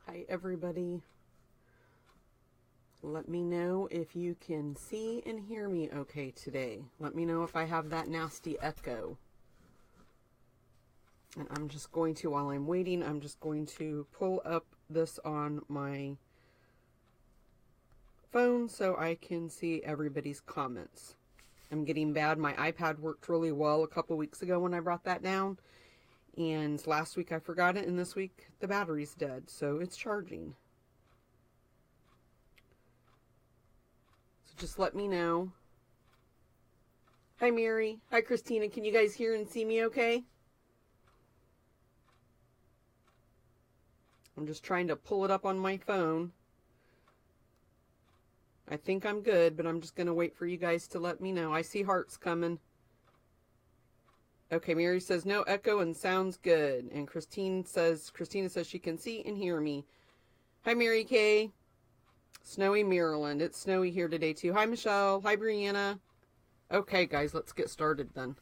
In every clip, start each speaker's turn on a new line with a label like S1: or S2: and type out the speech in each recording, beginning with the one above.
S1: Hi everybody. Let me know if you can see and hear me okay today. Let me know if I have that nasty echo. And I'm just going to, while I'm waiting, I'm just going to pull up this on my phone so I can see everybody's comments. I'm getting bad. My iPad worked really well a couple weeks ago when I brought that down. And last week I forgot it, and this week the battery's dead, so it's charging. So just let me know. Hi Mary. Hi Christina. Can you guys hear and see me okay? I'm just trying to pull it up on my phone. I think I'm good, but I'm just going to wait for you guys to let me know. I see hearts coming. Okay, Mary says no echo and sounds good. And Christina says she can see and hear me. Hi Mary Kay. Snowy Maryland. It's snowy here today too. Hi Michelle. Hi Brianna. Okay guys, let's get started then.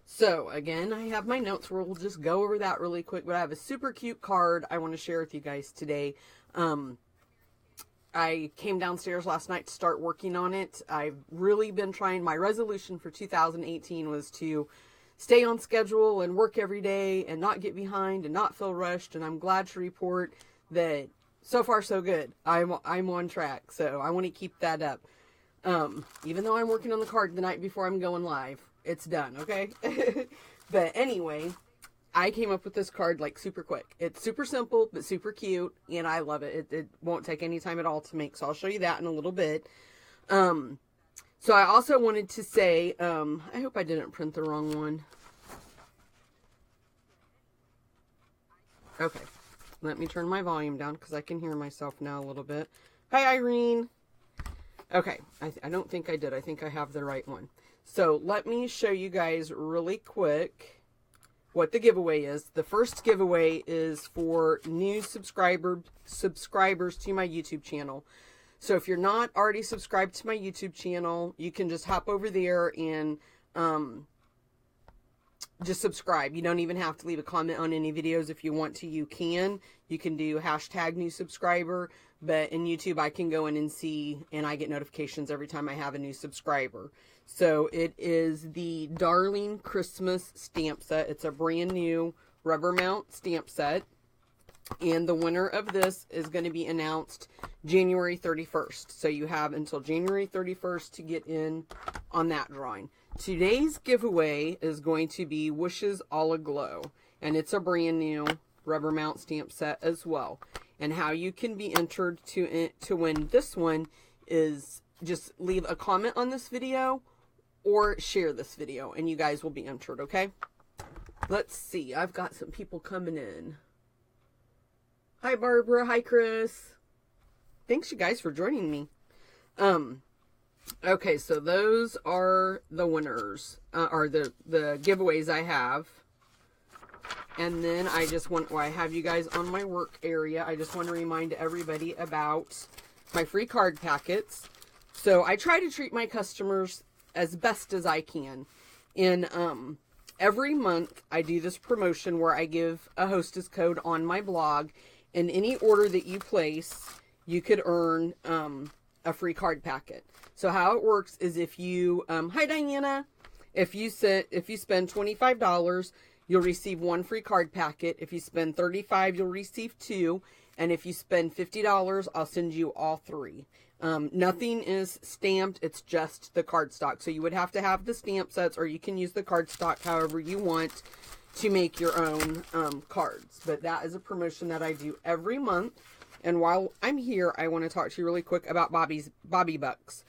S1: So again, I have my notes where we'll just go over that really quick, but I have a super cute card I want to share with you guys today. I came downstairs last night to start working on it. I've really been trying. My resolution for 2018 was to stay on schedule and work every day and not get behind and not feel rushed. And I'm glad to report that so far so good. I'm on track. So I want to keep that up. Even though I'm working on the card the night before I'm going live, it's done. Okay. But anyway, I came up with this card like super quick. It's super simple, but super cute, and I love it. It won't take any time at all to make, so I'll show you that in a little bit. So I also wanted to say, I hope I didn't print the wrong one. Okay, let me turn my volume down because I can hear myself now a little bit. Hi, Irene. Okay, I don't think I did. I think I have the right one. So let me show you guys really quick what the giveaway is. The first giveaway is for new subscribers to my YouTube channel. So if you're not already subscribed to my YouTube channel, you can just hop over there and just subscribe. You don't even have to leave a comment on any videos. If you want to, you can. You can do hashtag new subscriber, but in YouTube I can go in and see, and I get notifications every time I have a new subscriber. So it is the Darling Christmas stamp set. It's a brand new rubber mount stamp set. And the winner of this is going to be announced January 31st. So you have until January 31st to get in on that drawing. Today's giveaway is going to be Wishes All Aglow. And it's a brand new rubber mount stamp set as well. And how you can be entered to win this one is just leave a comment on this video or share this video, and you guys will be entered, okay? Let's see. I've got some people coming in. Hi, Barbara. Hi, Chris. Thanks, you guys, for joining me. Okay, so those are the winners, or the giveaways I have. And then I just want, I have you guys on my work area. I just want to remind everybody about my free card packets. So I try to treat my customers as best as I can. And every month I do this promotion where I give a hostess code on my blog. And any order that you place, you could earn a free card packet. So how it works is if you, hi Diana, if you spend $25, you'll receive one free card packet. If you spend $35, you'll receive two. And if you spend $50, I'll send you all three. Nothing is stamped. It's just the cardstock. So you would have to have the stamp sets, or you can use the cardstock however you want to make your own cards. But that is a promotion that I do every month. And while I'm here, I want to talk to you really quick about Bobby Bucks.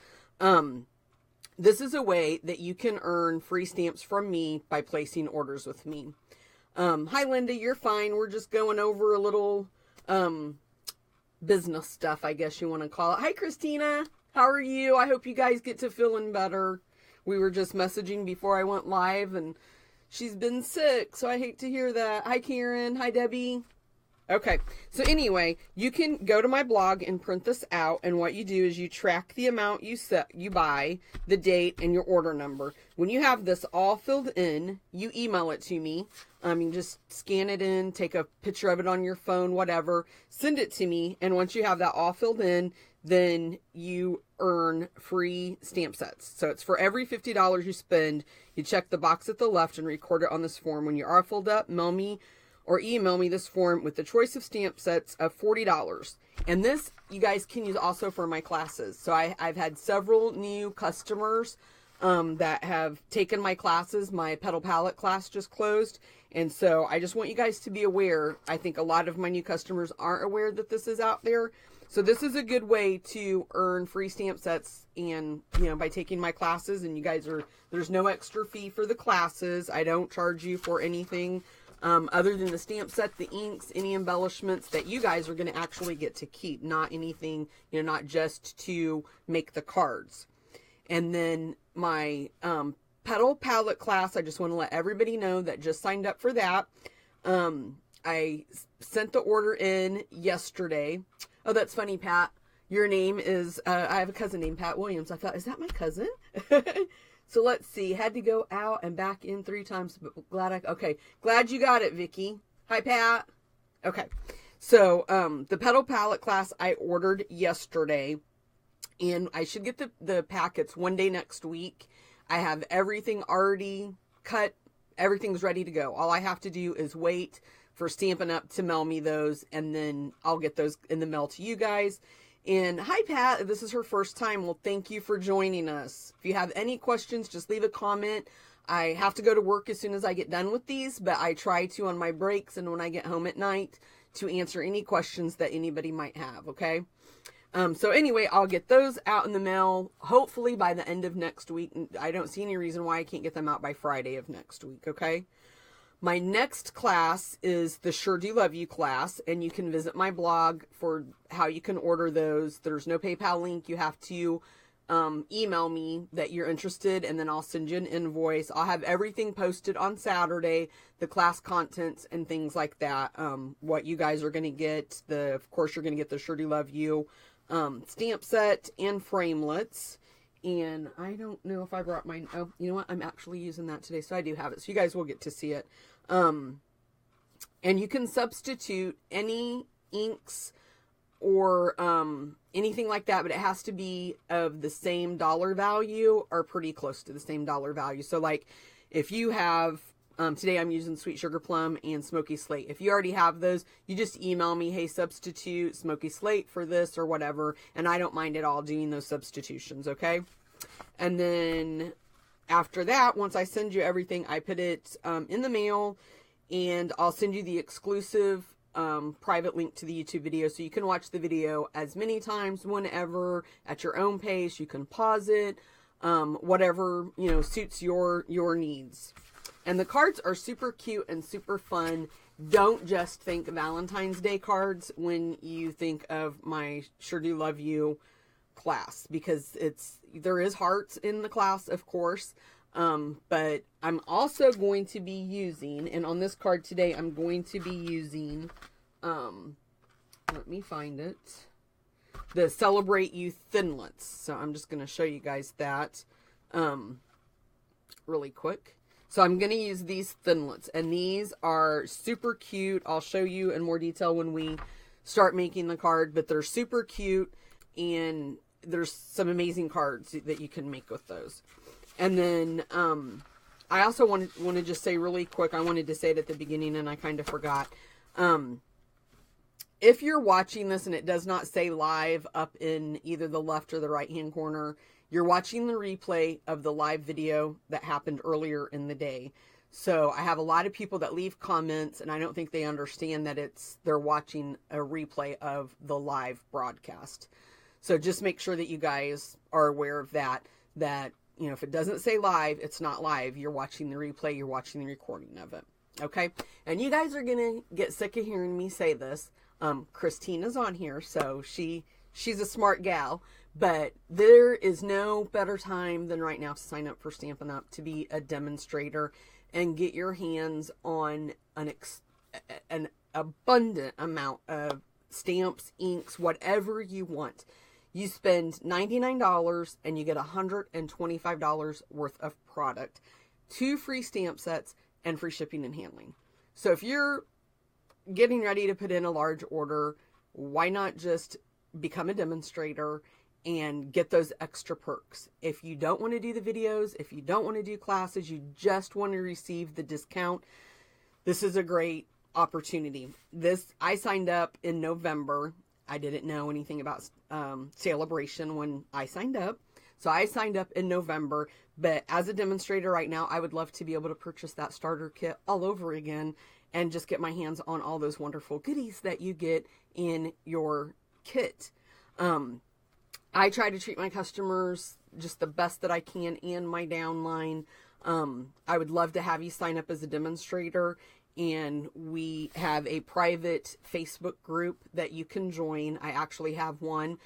S1: This is a way that you can earn free stamps from me by placing orders with me. Hi, Linda. You're fine. We're just going over a little business stuff, I guess you want to call it. Hi, Christina. How are you? I hope you guys get to feeling better. We were just messaging before I went live, and she's been sick, so I hate to hear that. Hi, Karen. Hi, Debbie. Okay, so anyway, you can go to my blog and print this out, and what you do is you track the amount you buy, the date, and your order number. When you have this all filled in, you email it to me. You can just scan it in, take a picture of it on your phone, whatever, send it to me, and once you have that all filled in, then you earn free stamp sets. So it's for every $50 you spend, you check the box at the left and record it on this form. When you are filled up, mail me or email me this form with the choice of stamp sets of $40. And this you guys can use also for my classes. So I've had several new customers that have taken my classes. My Petal Palette class just closed. And so I just want you guys to be aware. I think a lot of my new customers aren't aware that this is out there. So this is a good way to earn free stamp sets, and by taking my classes, and you guys there's no extra fee for the classes. I don't charge you for anything other than the stamp set, the inks, any embellishments that you guys are going to actually get to keep, not anything, not just to make the cards. And then my Petal Palette class, I just want to let everybody know that just signed up for that. I sent the order in yesterday. Oh, that's funny, Pat. Your name is, I have a cousin named Pat Williams. I thought, is that my cousin? So let's see. Had to go out and back in 3 times, but okay. Glad you got it, Vicky. Hi, Pat. Okay. So, the Petal Palette class I ordered yesterday, and I should get the packets one day next week. I have everything already cut. Everything's ready to go. All I have to do is wait for Stampin' Up! To mail me those, and then I'll get those in the mail to you guys. And hi, Pat. This is her first time. Well, thank you for joining us. If you have any questions, just leave a comment. I have to go to work as soon as I get done with these, but I try to on my breaks and when I get home at night to answer any questions that anybody might have, okay? So anyway, I'll get those out in the mail, hopefully by the end of next week. I don't see any reason why I can't get them out by Friday of next week, okay? My next class is the Sure Do Love You class, and you can visit my blog for how you can order those. There's no PayPal link. You have to email me that you're interested, and then I'll send you an invoice. I'll have everything posted on Saturday, the class contents and things like that, what you guys are going to get. Of course, you're going to get the Sure Do Love You stamp set and framelits. And I don't know if I brought mine. Oh, you know what? I'm actually using that today, so I do have it. So you guys will get to see it. And you can substitute any inks or anything like that, but it has to be of the same dollar value or pretty close to the same dollar value. So like if you have, today I'm using Sweet Sugar Plum and Smoky Slate. If you already have those, you just email me, hey, substitute Smoky Slate for this or whatever, and I don't mind at all doing those substitutions, okay? And then after that, once I send you everything, I put it in the mail, and I'll send you the exclusive private link to the YouTube video, so you can watch the video as many times, whenever, at your own pace. You can pause it, whatever, suits your needs. And the cards are super cute and super fun. Don't just think Valentine's Day cards when you think of my Sure Do Love You class, because there is hearts in the class, of course. But I'm also going to be using, and on this card today, I'm going to be using, let me find it, the Celebrate You Thinlets. So I'm just going to show you guys that really quick. So I'm going to use these Thinlets, and these are super cute. I'll show you in more detail when we start making the card, but they're super cute, and there's some amazing cards that you can make with those. And then I also want to just say really quick, I wanted to say it at the beginning and I kind of forgot. If you're watching this and it does not say live up in either the left or the right hand corner, you're watching the replay of the live video that happened earlier in the day. So I have a lot of people that leave comments, and I don't think they understand that they're watching a replay of the live broadcast. So just make sure that you guys are aware of that, if it doesn't say live, it's not live. You're watching the replay, you're watching the recording of it. Okay? And you guys are going to get sick of hearing me say this. Christina's on here, so she's a smart gal. But there is no better time than right now to sign up for Stampin' Up! To be a demonstrator and get your hands on a abundant amount of stamps, inks, whatever you want. You spend $99 and you get $125 worth of product, 2 free stamp sets, and free shipping and handling. So if you're getting ready to put in a large order, why not just become a demonstrator and get those extra perks? If you don't want to do the videos, if you don't want to do classes, you just want to receive the discount, this is a great opportunity. I signed up in November. I didn't know anything about Celebration when I signed up. So I signed up in November, but as a demonstrator right now, I would love to be able to purchase that starter kit all over again and just get my hands on all those wonderful goodies that you get in your kit. I try to treat my customers just the best that I can in my downline. I would love to have you sign up as a demonstrator, and we have a private Facebook group that you can join. I actually have one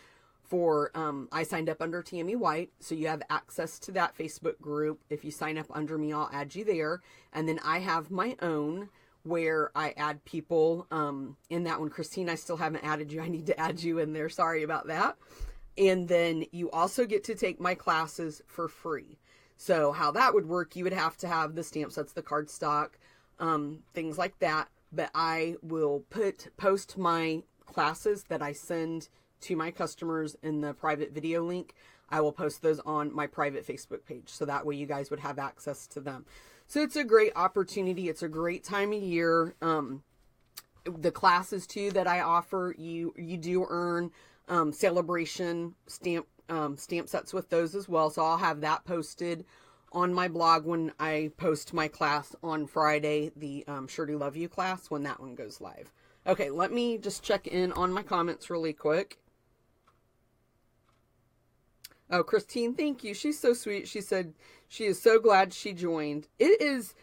S1: for, I signed up under Tammy White, so you have access to that Facebook group. If you sign up under me, I'll add you there. And then I have my own where I add people in that one. Christine, I still haven't added you. I need to add you in there. Sorry about that. And then you also get to take my classes for free. So how that would work, you would have to have the stamp sets, the cardstock, things like that. But I will post my classes that I send to my customers in the private video link. I will post those on my private Facebook page. So that way you guys would have access to them. So it's a great opportunity. It's a great time of year. The classes too that I offer, you do earn Celebration stamp sets with those as well. So I'll have that posted on my blog when I post my class on Friday, the Sure Do Love You class, when that one goes live. Okay, let me just check in on my comments really quick. Oh, Christine, thank you. She's so sweet. She said she is so glad she joined. It is,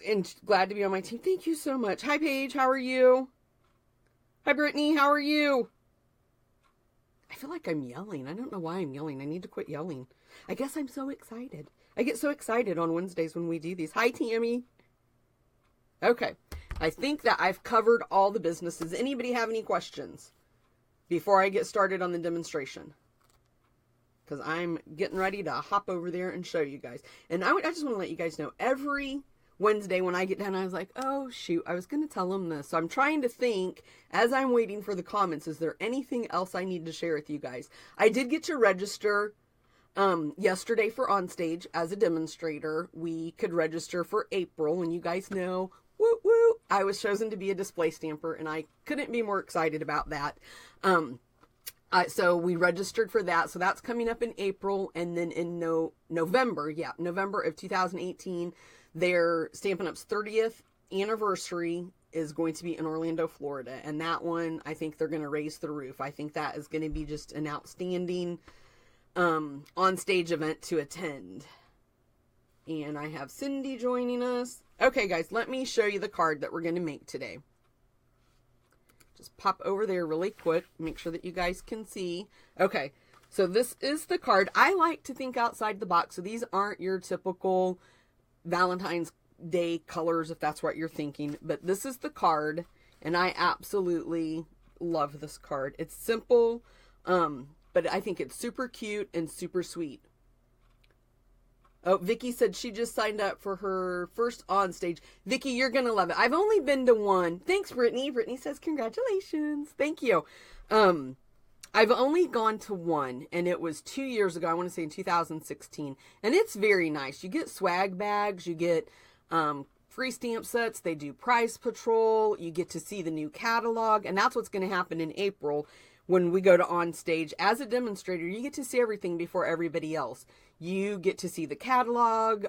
S1: and glad to be on my team. Thank you so much. Hi, Paige. How are you? Hi, Brittany. How are you? I feel like I'm yelling. I don't know why I'm yelling. I need to quit yelling. I guess I'm so excited. I get so excited on Wednesdays when we do these. Hi, Tammy. Okay. I think that I've covered all the businesses. Anybody have any questions before I get started on the demonstration? Because I'm getting ready to hop over there and show you guys. And I just want to let you guys know, every Wednesday when I get done, I was like, oh, shoot, I was going to tell them this. So I'm trying to think, as I'm waiting for the comments, is there anything else I need to share with you guys? I did get to register yesterday for Onstage as a demonstrator. We could register for April, and you guys know, woo woo, I was chosen to be a display stamper, and I couldn't be more excited about that. So we registered for that. So that's coming up in April. And then in November of 2018, their Stampin' Up's 30th anniversary is going to be in Orlando, Florida. And that one, I think they're going to raise the roof. I think that is going to be just an outstanding on-stage event to attend. And I have Cindy joining us. Okay, guys, let me show you the card that we're going to make today. Just pop over there really quick. Make sure that you guys can see. Okay, so this is the card. I like to think outside the box. So these aren't your typical Valentine's Day colors, if that's what you're thinking. But this is the card, and I absolutely love this card. It's simple, but I think it's super cute and super sweet. Oh, Vicky said she just signed up for her first on stage. Vicky, you're going to love it. I've only been to one. Thanks, Brittany. Brittany says, congratulations. Thank you. I've only gone to one, and it was 2 years ago. I want to say in 2016. And it's very nice. You get swag bags. You get free stamp sets. They do prize patrol. You get to see the new catalog. And that's what's going to happen in April when we go to on stage. As a demonstrator, you get to see everything before everybody else. You get to see the catalog,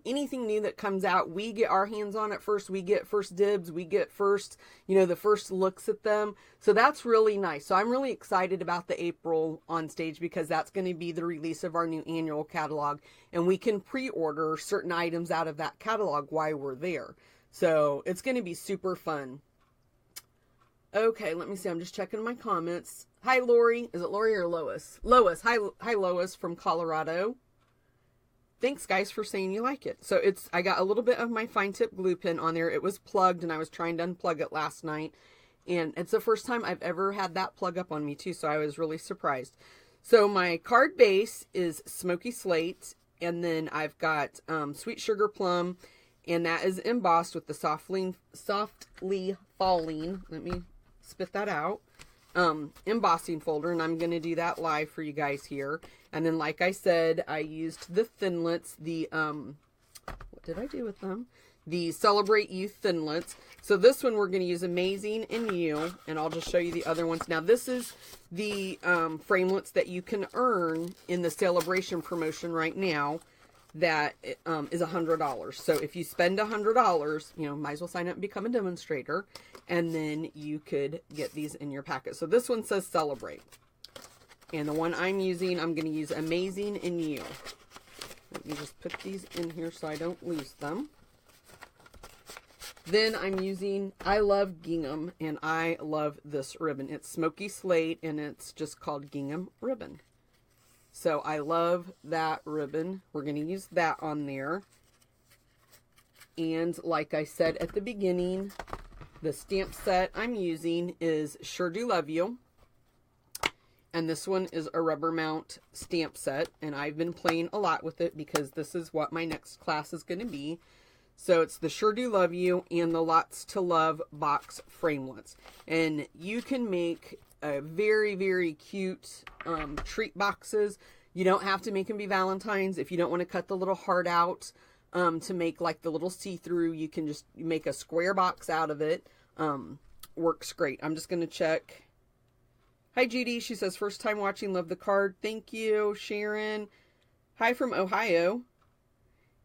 S1: anything new that comes out, we get our hands on it first. We get first dibs. We get first, the first looks at them. So that's really nice. So I'm really excited about the April on stage because that's going to be the release of our new annual catalog. And we can pre-order certain items out of that catalog while we're there. So it's going to be super fun. Okay, let me see. I'm just checking my comments. Hi, Lori. Is it Lori or Lois? Lois. Hi, Lois from Colorado. thanks guys for saying you like it. So I got a little bit of my fine tip glue pen on there. It was plugged and I was trying to unplug it last night. And it's the first time I've ever had that plug up on me too. So I was really surprised. So my card base is Smoky Slate. And then I've got Sweet Sugar Plum. And that is embossed with the softly falling. Let me spit that out. Embossing folder. And I'm going to do that live for you guys here. And then like I said, I used the Thinlets. What did I do with them? The Celebrate You Thinlets. So this one we're going to use Amazing in You, and I'll just show you the other ones. Now this is the framelits that you can earn in the celebration promotion right now. That is $100. So if you spend $100, you know, might as well sign up and become a demonstrator, and then you could get these in your packet. So this one says Celebrate, and the one I'm using, I'm going to use Amazing in You. Let me just put these in here so I don't lose them. Then I'm using I Love Gingham, and I love this ribbon. It's Smoky Slate, and it's just called Gingham Ribbon. So I love that ribbon. We're going to use that on there. And like I said at the beginning, the stamp set I'm using is Sure Do Love You. And this one is a rubber mount stamp set, and I've been playing a lot with it because this is what my next class is going to be. So it's the Sure Do Love You and the Lots to Love box framelits. And you can make a very, very cute treat boxes. You don't have to make them be Valentine's. If you don't want to cut the little heart out to make like the little see-through, you can just make a square box out of it. Works great. I'm just going to check. Hi, Judy. She says, first time watching, love the card. Thank you, Sharon. Hi from Ohio.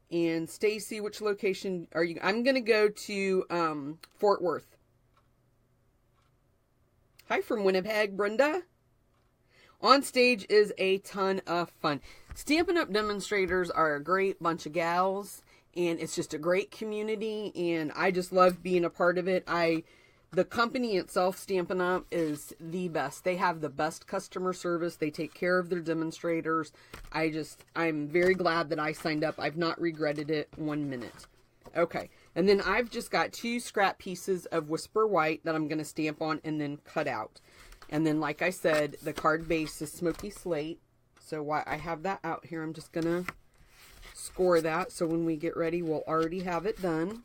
S1: And Stacy, which location are you? I'm going to go to Fort Worth. Hi from Winnipeg, Brenda. On Stage is a ton of fun. Stampin' Up! Demonstrators are a great bunch of gals, and it's just a great community, and I just love being a part of it. The company itself, Stampin' Up!, is the best. They have the best customer service. They take care of their demonstrators. I'm very glad that I signed up. I've not regretted it 1 minute. Okay, and then I've just got 2 scrap pieces of Whisper White that I'm going to stamp on and then cut out. And then, like I said, the card base is Smoky Slate. So while I have that out here, I'm just going to score that. So when we get ready, we'll already have it done.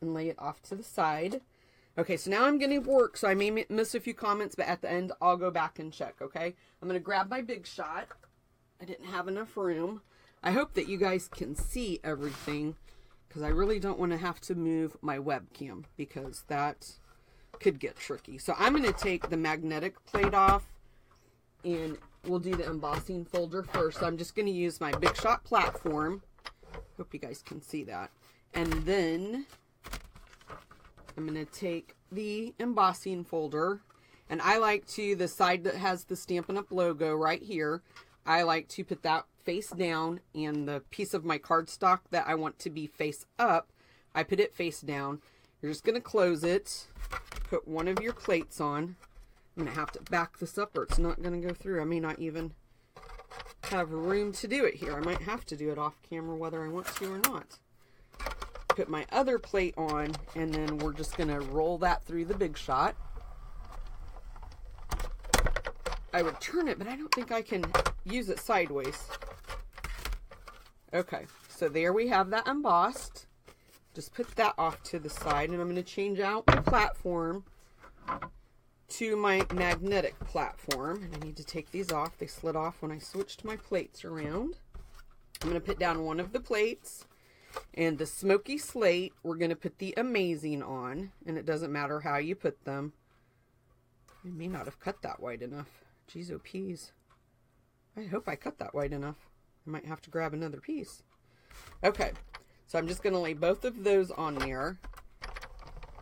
S1: And lay it off to the side. Okay, so now I'm going to work, so I may miss a few comments, but at the end, I'll go back and check, okay? I'm going to grab my Big Shot. I didn't have enough room. I hope that you guys can see everything, because I really don't want to have to move my webcam, because that could get tricky. So I'm going to take the magnetic plate off, and we'll do the embossing folder first. So I'm just going to use my Big Shot platform. Hope you guys can see that. And then I'm going to take the embossing folder, and I like to, the side that has the Stampin' Up! Logo right here, I like to put that face down, and the piece of my cardstock that I want to be face up, I put it face down. You're just going to close it, put one of your plates on. I'm going to have to back this up or it's not going to go through. I may not even have room to do it here. I might have to do it off camera whether I want to or not. Put my other plate on, and then we're just going to roll that through the Big Shot. I would turn it, but I don't think I can use it sideways. Okay, so there we have that embossed. Just put that off to the side, and I'm going to change out my platform to my magnetic platform. And I need to take these off. They slid off when I switched my plates around. I'm going to put down one of the plates. And the Smoky Slate, we're going to put the Amazing on. And it doesn't matter how you put them. I may not have cut that wide enough. Jeez, oh peas. I hope I cut that wide enough. I might have to grab another piece. Okay, so I'm just going to lay both of those on there.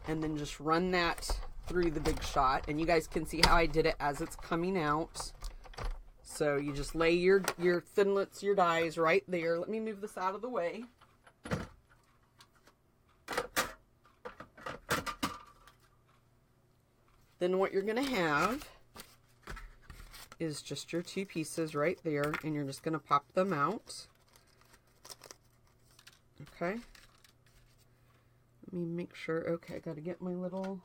S1: And then just run that through the Big Shot. And you guys can see how I did it as it's coming out. So you just lay your thinlets, your dies right there. Let me move this out of the way. Then what you're going to have is just your 2 pieces right there, and you're just going to pop them out. Okay. Let me make sure. Okay, I got to get my little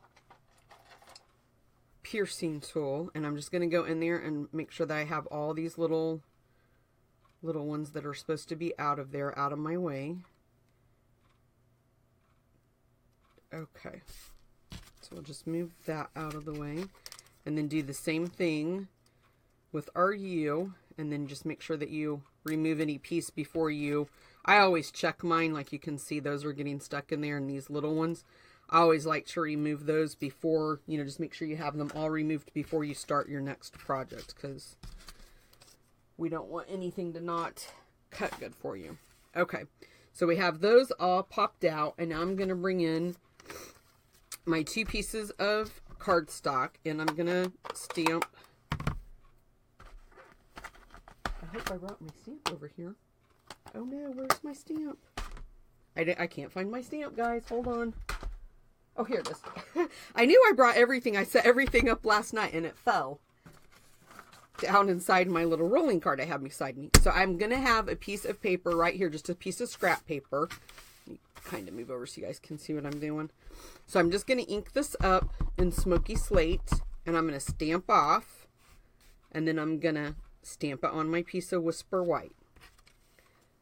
S1: piercing tool, and I'm just going to go in there and make sure that I have all these little ones that are supposed to be out of there, out of my way. Okay. So we'll just move that out of the way, and then do the same thing with our U, and then just make sure that you remove any piece before you. I always check mine, like you can see those are getting stuck in there, and these little ones, I always like to remove those before, you know, just make sure you have them all removed before you start your next project, because we don't want anything to not cut good for you. Okay, so we have those all popped out, and now I'm going to bring in my 2 pieces of cardstock, and I'm going to stamp. I hope I brought my stamp over here. Oh no, where's my stamp? I can't find my stamp, guys. Hold on. Oh, here it is. I knew I brought everything. I set everything up last night and it fell down inside my little rolling cart I have beside me. So I'm going to have a piece of paper right here, just a piece of scrap paper. Let me kind of move over so you guys can see what I'm doing. So I'm just going to ink this up in smoky slate, and I'm going to stamp off, and then I'm going to stamp it on my piece of Whisper White.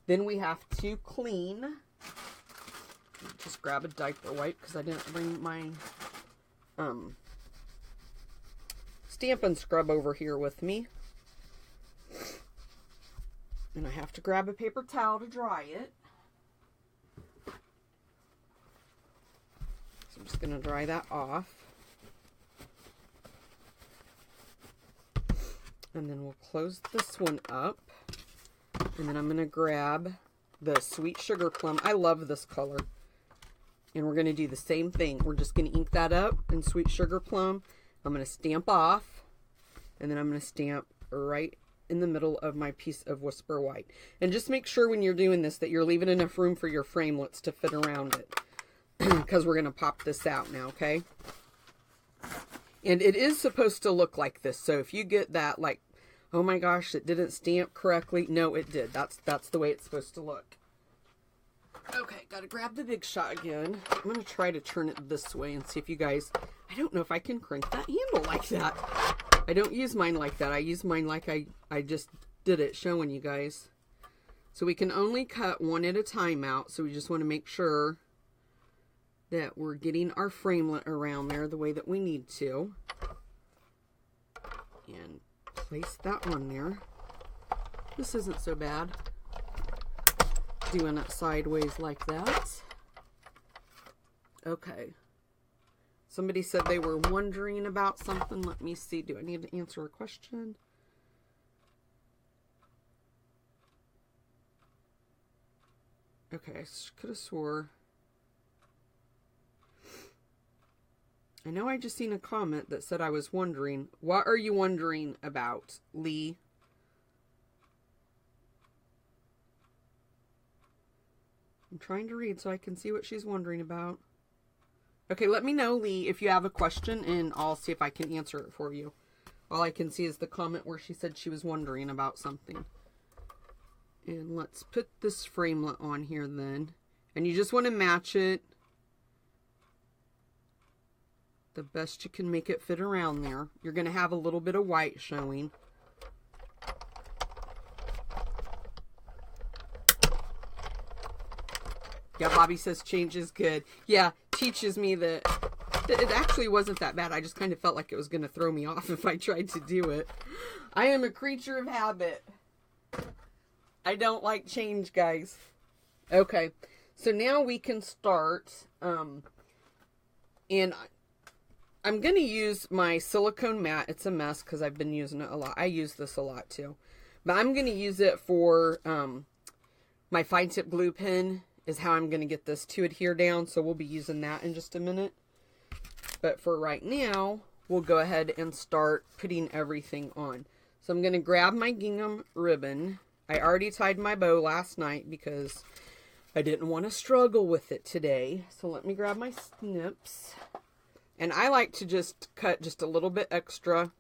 S1: Then we have to clean. Just grab a diaper wipe because I didn't bring my Stampin' Scrub over here with me. And I have to grab a paper towel to dry it. So I'm just going to dry that off. And then we'll close this one up. And then I'm going to grab the Sweet Sugar Plum. I love this color. And we're going to do the same thing. We're just going to ink that up in Sweet Sugar Plum. I'm going to stamp off. And then I'm going to stamp right in the middle of my piece of Whisper White. And just make sure when you're doing this that you're leaving enough room for your framelits to fit around it. Because we're going to pop this out now, okay? And it is supposed to look like this. So if you get that, like, oh my gosh, it didn't stamp correctly. No, it did. That's the way it's supposed to look. Okay, gotta grab the Big Shot again. I'm going to try to turn it this way and see if you guys... I don't know if I can crank that handle like that. I don't use mine like that. I use mine like I just did it, showing you guys. So we can only cut one at a time out. So we just want to make sure that we're getting our framelit around there the way that we need to. And place that on there. This isn't so bad. Doing it sideways like that. Okay. Somebody said they were wondering about something. Let me see. Do I need to answer a question? Okay, I could have swore. I know I just seen a comment that said I was wondering. What are you wondering about, Lee? I'm trying to read so I can see what she's wondering about. Okay, let me know, Lee, if you have a question, and I'll see if I can answer it for you. All I can see is the comment where she said she was wondering about something. And let's put this framelit on here then. And you just want to match it the best you can make it fit around there. You're going to have a little bit of white showing. Yeah, Bobby says change is good. Yeah, teaches me that it actually wasn't that bad. I just kind of felt like it was going to throw me off if I tried to do it. I am a creature of habit. I don't like change, guys. Okay, so now we can start. And I'm going to use my silicone mat. It's a mess because I've been using it a lot. I use this a lot too. But I'm going to use it for my fine tip glue pen. Is how I'm going to get this to adhere down. So we'll be using that in just a minute. But for right now, we'll go ahead and start putting everything on. So I'm going to grab my gingham ribbon. I already tied my bow last night because I didn't want to struggle with it today. So let me grab my snips. And I like to just cut just a little bit extra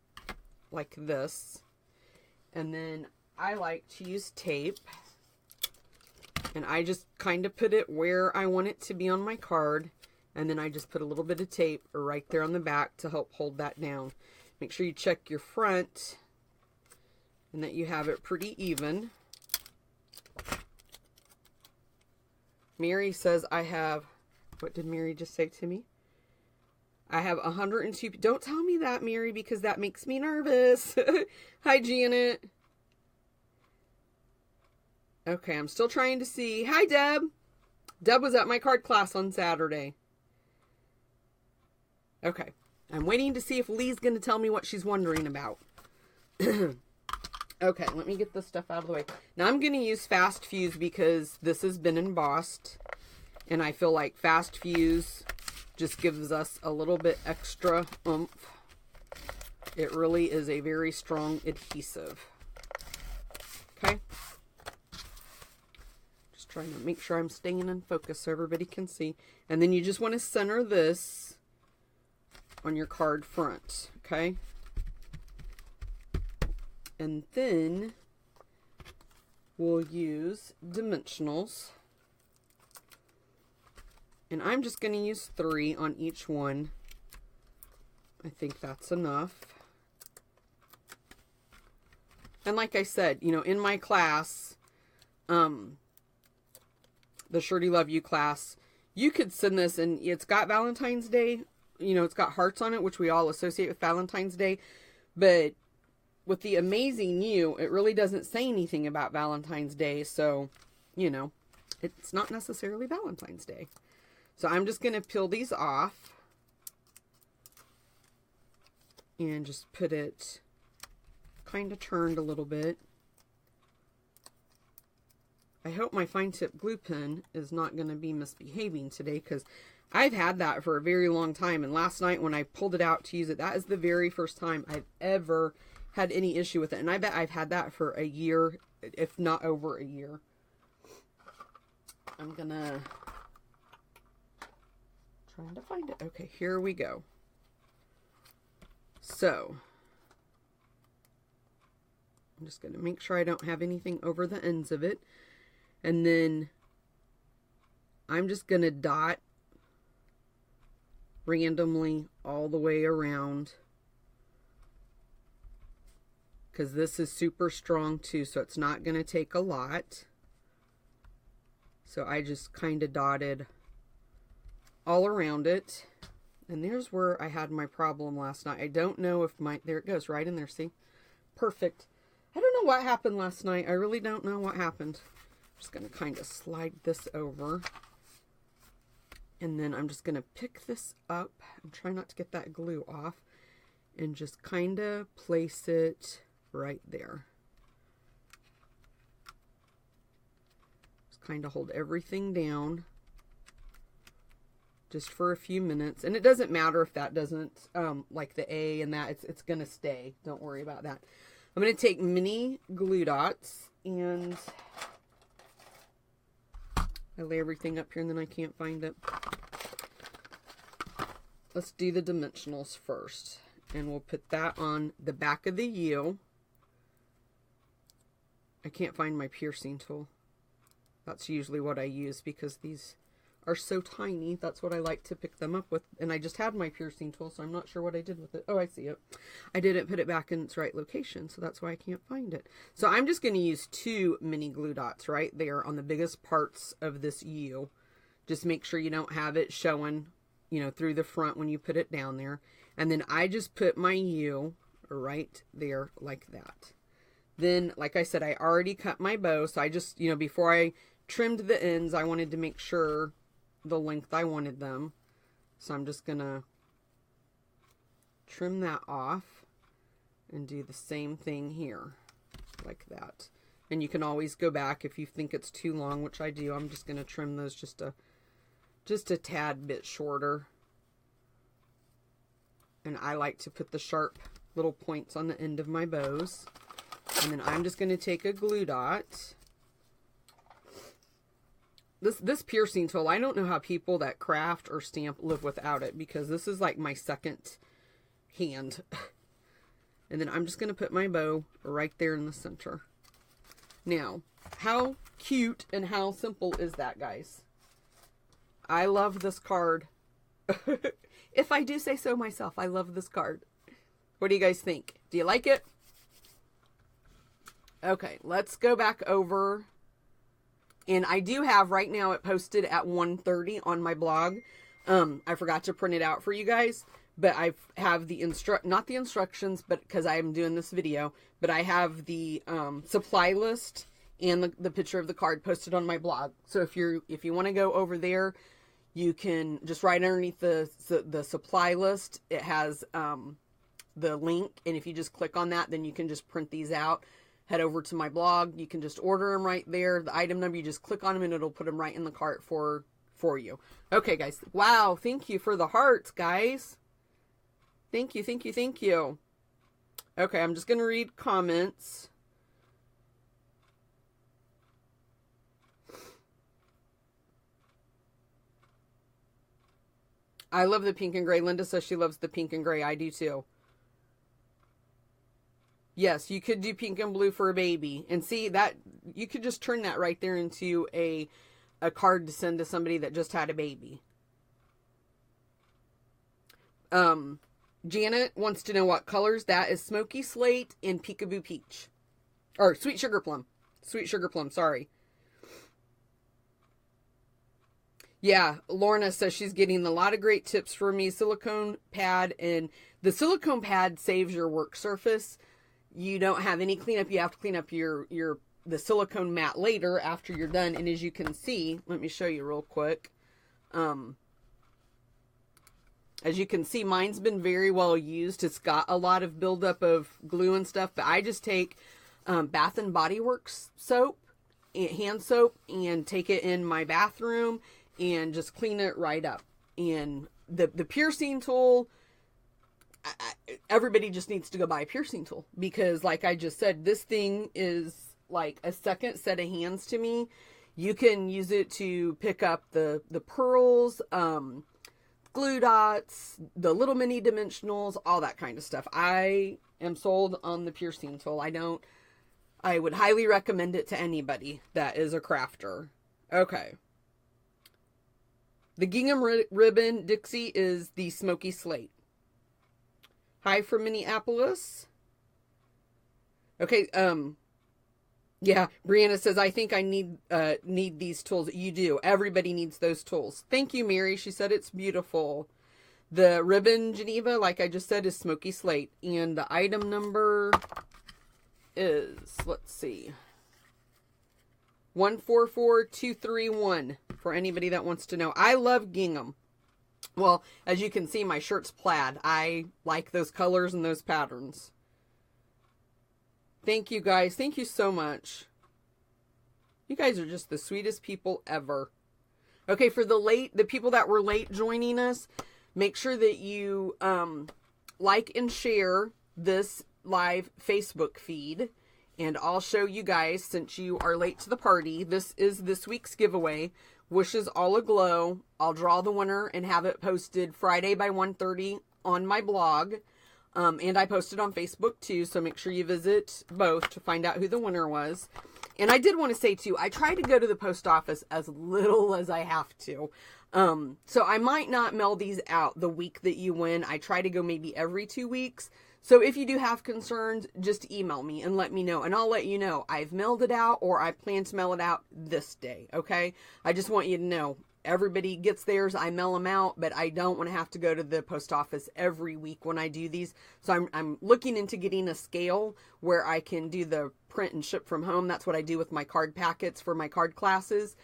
S1: like this. And then I like to use tape. And I just kind of put it where I want it to be on my card. And then I just put a little bit of tape right there on the back to help hold that down. Make sure you check your front and that you have it pretty even. Mary says I have, what did Mary just say to me? I have 102. Don't tell me that, Mary, because that makes me nervous. Hi, Janet. Okay, I'm still trying to see. Hi, Deb. Deb was at my card class on Saturday. Okay, I'm waiting to see if Lee's going to tell me what she's wondering about. Okay, let me get this stuff out of the way. Now I'm going to use Fast Fuse because this has been embossed. And I feel like Fast Fuse just gives us a little bit extra oomph. It really is a very strong adhesive. Okay. Just trying to make sure I'm staying in focus so everybody can see. And then you just want to center this on your card front. Okay. And then we'll use dimensionals. And I'm just going to use 3 on each one. I think that's enough. And like I said, you know, in my class, the Shirley Love You class, you could send this and it's got Valentine's Day. You know, it's got hearts on it, which we all associate with Valentine's Day. But with the Amazing You, it really doesn't say anything about Valentine's Day. So, you know, it's not necessarily Valentine's Day. So I'm just going to peel these off and just put it kind of turned a little bit. I hope my fine tip glue pen is not going to be misbehaving today because I've had that for a very long time. And last night when I pulled it out to use it, that is the very first time I've ever had any issue with it. And I bet I've had that for a year, if not over a year. I'm going to... trying to find it. Okay, here we go. So, I'm just going to make sure I don't have anything over the ends of it. And then I'm just going to dot randomly all the way around. Because this is super strong too, so it's not going to take a lot. So I just kind of dotted all around it. And there's where I had my problem last night. I don't know if my... there it goes, right in there, see? Perfect. I don't know what happened last night. I really don't know what happened. I'm just going to kind of slide this over. And then I'm just going to pick this up. I'm trying not to get that glue off. And just kind of place it right there. Just kind of hold everything down. Just for a few minutes. And it doesn't matter if that doesn't, like the A and that, it's going to stay. Don't worry about that. I'm going to take mini glue dots and I lay everything up here and then I can't find it. Let's do the dimensionals first. And we'll put that on the back of the U. I can't find my piercing tool. That's usually what I use because these are so tiny. That's what I like to pick them up with. And I just had my piercing tool, so I'm not sure what I did with it. Oh, I see it. I didn't put it back in its right location, so that's why I can't find it. So I'm just going to use 2 mini glue dots right there on the biggest parts of this U. Just make sure you don't have it showing, you know, through the front when you put it down there. And then I just put my U right there like that. Then, like I said, I already cut my bow, so I just, you know, before I trimmed the ends, I wanted to make sure the length I wanted them. So I'm just going to trim that off and do the same thing here, like that. And you can always go back if you think it's too long, which I do. I'm just going to trim those just a tad bit shorter. And I like to put the sharp little points on the end of my bows. And then I'm just going to take a glue dot. This piercing tool, I don't know how people that craft or stamp live without it, because this is like my second hand. And then I'm just going to put my bow right there in the center. Now, How cute and how simple is that, guys? I love this card. If I do say so myself, I love this card. What do you guys think? Do you like it? Okay, let's go back over. And I do have right now it posted at 1:30 on my blog. I forgot to print it out for you guys, but I have the not the instructions, but because I am doing this video, but I have the supply list and the picture of the card posted on my blog. So if you want to go over there, you can just right underneath the supply list, it has the link, and if you just click on that, then you can just print these out. Head over to my blog. You can just order them right there. The item number, you just click on them and it'll put them right in the cart for you. Okay, guys. Wow. Thank you for the hearts, guys. Thank you, thank you, thank you. Okay, I'm just going to read comments. I love the pink and gray. Linda says she loves the pink and gray. I do too. Yes, you could do pink and blue for a baby. And see, that you could just turn that right there into a card to send to somebody that just had a baby. Janet wants to know what colors. That is Smoky Slate and Peekaboo Peach. Or Sweet Sugar Plum. Sweet Sugar Plum, sorry. Yeah, Lorna says she's getting a lot of great tips from me. Silicone pad, and the silicone pad saves your work surface. You don't have any cleanup. You have to clean up the silicone mat later after you're done. And as you can see, let me show you real quick. As you can see, mine's been very well used. It's got a lot of buildup of glue and stuff, but I just take Bath and Body Works soap, hand soap, and take it in my bathroom and just clean it right up. And the piercing tool, everybody just needs to go buy a piercing tool, because like I just said, this thing is like a second set of hands to me. You can use it to pick up the pearls, glue dots, the little mini dimensionals, all that kind of stuff. I am sold on the piercing tool. I would highly recommend it to anybody that is a crafter. Okay. The gingham ribbon Dixie is the Smoky Slate. Hi from Minneapolis. Okay, yeah, Brianna says, I think I need these tools. You do. Everybody needs those tools. Thank you, Mary. She said it's beautiful. The ribbon Geneva, like I just said, is Smoky Slate. And the item number is, let's see, 144231 for anybody that wants to know. I love gingham. Well, as you can see, my shirt's plaid. I like those colors and those patterns. Thank you, guys. Thank you so much. You guys are just the sweetest people ever. Okay, for the people that were late joining us, make sure that you like and share this live Facebook feed. And I'll show you guys, since you are late to the party, this is this week's giveaway. Wishes all aglow. I'll draw the winner and have it posted Friday by 1:30 on my blog. And I posted on Facebook too, so make sure you visit both to find out who the winner was. And I did want to say too, I try to go to the post office as little as I have to. So I might not mail these out the week that you win. I try to go maybe every 2 weeks. So if you do have concerns, just email me and let me know. And I'll let you know I've mailed it out or I plan to mail it out this day, okay? I just want you to know. Everybody gets theirs. I mail them out, but I don't want to have to go to the post office every week when I do these. So I'm looking into getting a scale where I can do the print and ship from home. That's what I do with my card packets for my card classes.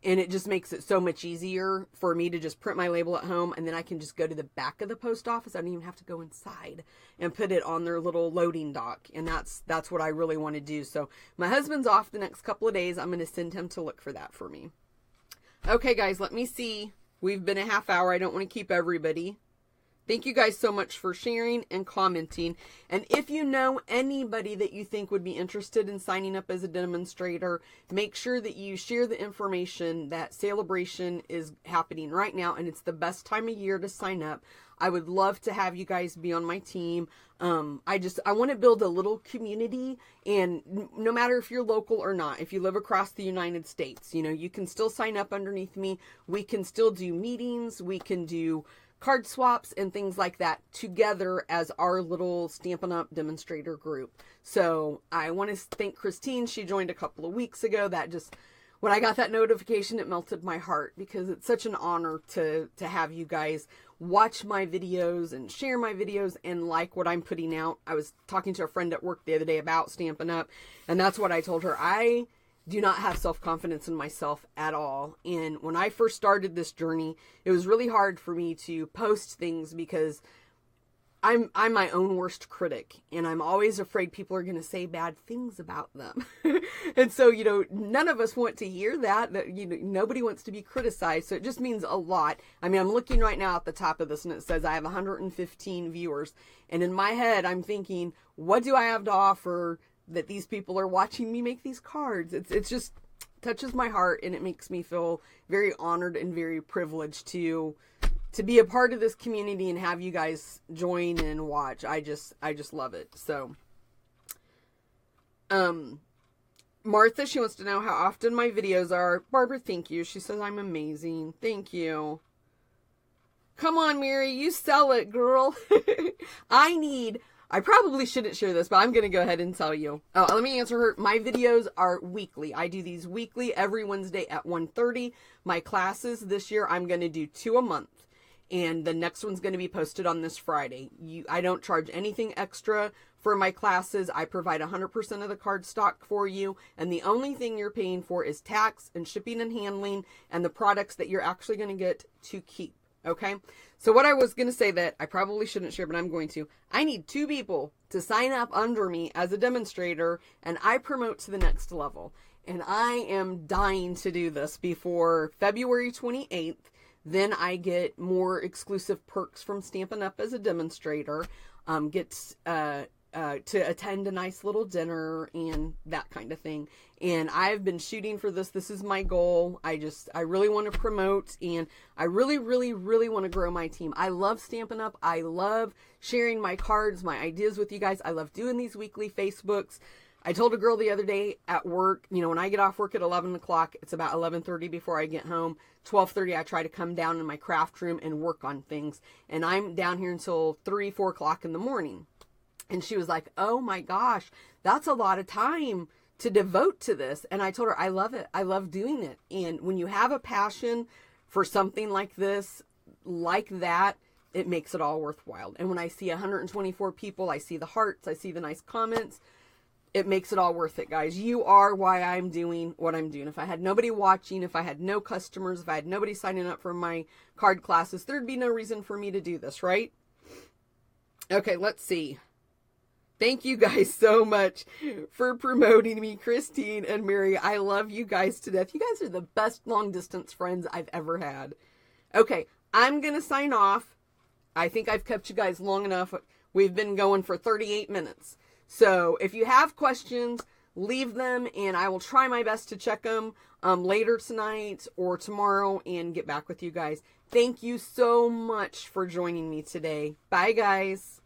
S1: And it just makes it so much easier for me to just print my label at home. And then I can just go to the back of the post office. I don't even have to go inside and put it on their little loading dock. And that's what I really want to do. So my husband's off the next couple of days. I'm going to send him to look for that for me. Okay, guys, let me see. We've been a half hour. I don't want to keep everybody. Thank you guys so much for sharing and commenting. And if you know anybody that you think would be interested in signing up as a demonstrator, make sure that you share the information that Celebration is happening right now, and it's the best time of year to sign up. I would love to have you guys be on my team. I want to build a little community, and no matter if you're local or not, if you live across the United States, you know, you can still sign up underneath me. We can still do meetings. We can do card swaps and things like that together as our little Stampin' Up! Demonstrator group. So I want to thank Christine. She joined a couple of weeks ago. That just, when I got that notification, it melted my heart, because it's such an honor to have you guys watch my videos and share my videos and like what I'm putting out. I was talking to a friend at work the other day about Stampin' Up! And that's what I told her. I do not have self-confidence in myself at all. And when I first started this journey, it was really hard for me to post things, because I'm my own worst critic, and I'm always afraid people are going to say bad things about them. And so, you know, none of us want to hear that, you know, nobody wants to be criticized. So it just means a lot. I mean, I'm looking right now at the top of this, and it says I have 115 viewers. And in my head, I'm thinking, what do I have to offer that these people are watching me make these cards? It's just touches my heart, and it makes me feel very honored and very privileged to be a part of this community and have you guys join and watch. I just love it. So, Martha, she wants to know how often my videos are. Barbara, thank you. She says I'm amazing. Thank you. Come on, Mary, you sell it, girl. I probably shouldn't share this, but I'm going to go ahead and tell you. Oh, let me answer her. My videos are weekly. I do these weekly every Wednesday at 1:30. My classes this year, I'm going to do 2 a month. And the next one's going to be posted on this Friday. I don't charge anything extra for my classes. I provide 100% of the card stock for you. And the only thing you're paying for is tax and shipping and handling and the products that you're actually going to get to keep. Okay? So what I was going to say that I probably shouldn't share, but I'm going to. I need 2 people to sign up under me as a demonstrator, and I promote to the next level. And I am dying to do this before February 28th. Then I get more exclusive perks from Stampin' Up! As a demonstrator, get to attend a nice little dinner and that kind of thing. And I've been shooting for this. This is my goal. I really want to promote, and I really, really, really want to grow my team. I love Stampin' Up! I love sharing my cards, my ideas with you guys. I love doing these weekly Facebooks. I told a girl the other day at work, you know, when I get off work at 11 o'clock, it's about 11:30 before I get home. 12:30, I try to come down in my craft room and work on things. And I'm down here until 3, 4 o'clock in the morning. And she was like, oh my gosh, that's a lot of time to devote to this. And I told her, I love it. I love doing it. And when you have a passion for something like this, like that, it makes it all worthwhile. And when I see 124 people, I see the hearts, I see the nice comments, it makes it all worth it, guys. You are why I'm doing what I'm doing. If I had nobody watching, if I had no customers, if I had nobody signing up for my card classes, there'd be no reason for me to do this, right? Okay, let's see. Thank you guys so much for promoting me, Christine and Mary. I love you guys to death. You guys are the best long distance friends I've ever had. Okay, I'm going to sign off. I think I've kept you guys long enough. We've been going for 38 minutes. So if you have questions, leave them, and I will try my best to check them later tonight or tomorrow and get back with you guys. Thank you so much for joining me today. Bye, guys.